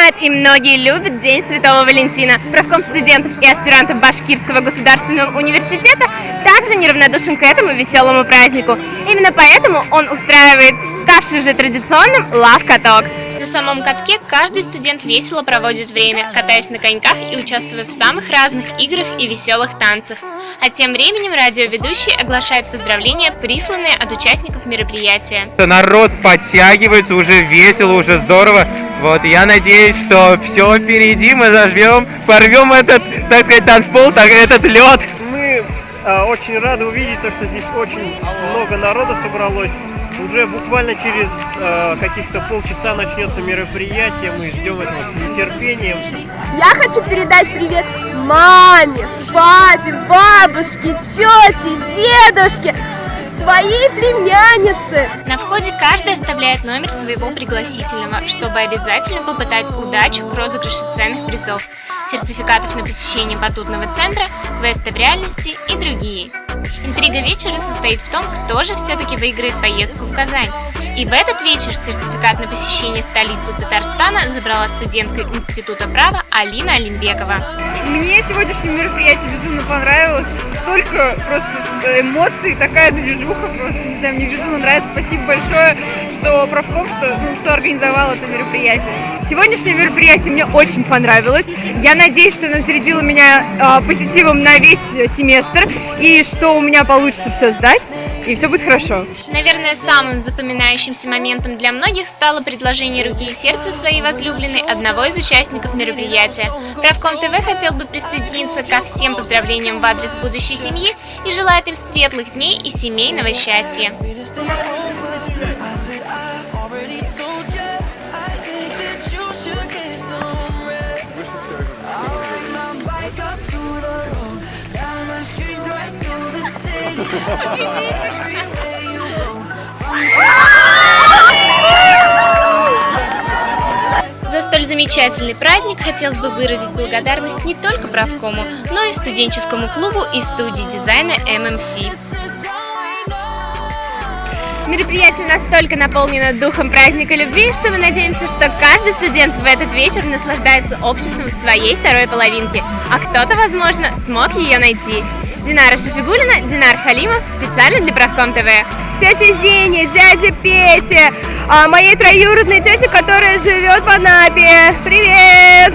знают и многие любят День Святого Валентина. Правком студентов и аспирантов Башкирского государственного университета также неравнодушен к этому веселому празднику. Именно поэтому он устраивает ставший уже традиционным лав-каток. На самом катке каждый студент весело проводит время, катаясь на коньках и участвуя в самых разных играх и веселых танцах. А тем временем радиоведущий оглашает поздравления, присланные от участников мероприятия. Народ подтягивается, уже весело, уже здорово. Вот, я надеюсь, что все впереди, мы зажмем, порвем этот, так сказать, танцпол, этот лед. Мы очень рады увидеть то, что здесь очень много народа собралось. Уже буквально через каких-то полчаса начнется мероприятие, мы ждем этого с нетерпением. Я хочу передать привет маме, папе, бабушке, тете, дедушке, своей племяннице. На входе каждый оставляет номер своего пригласительного, чтобы обязательно попытать удачу в розыгрыше ценных призов, сертификатов на посещение батутного центра, квесты в реальности и другие. Интрига вечера состоит в том, кто же все-таки выиграет поездку в Казань. И в этот вечер сертификат на посещение столицы Татарстана забрала студентка Института права Алина Алимбекова. Мне сегодняшнее мероприятие безумно понравилось. Столько просто эмоций, такая движуха просто, не знаю, мне безумно нравится. Спасибо большое, что правком, что организовал это мероприятие. Сегодняшнее мероприятие мне очень понравилось. Я надеюсь, что оно зарядило меня позитивом на весь семестр, и что у меня получится все сдать, и все будет хорошо. Наверное, самым запоминающимся моментом для многих стало предложение руки и сердца своей возлюбленной одного из участников мероприятия. Правком ТВ хотел бы присоединиться ко всем поздравлениям в адрес будущей семьи и желает им светлых дней и семейного счастья. За столь замечательный праздник хотелось бы выразить благодарность не только правкому, но и студенческому клубу и студии дизайна MMC. Мероприятие настолько наполнено духом праздника любви, что мы надеемся, что каждый студент в этот вечер наслаждается обществом своей второй половинки, а кто-то, возможно, смог ее найти. Динара Шафигуллина, Динар Халимов, специально для Правком ТВ. Тетя Зеня, дядя Петя, моей троюродной тете, которая живет в Анапе. Привет!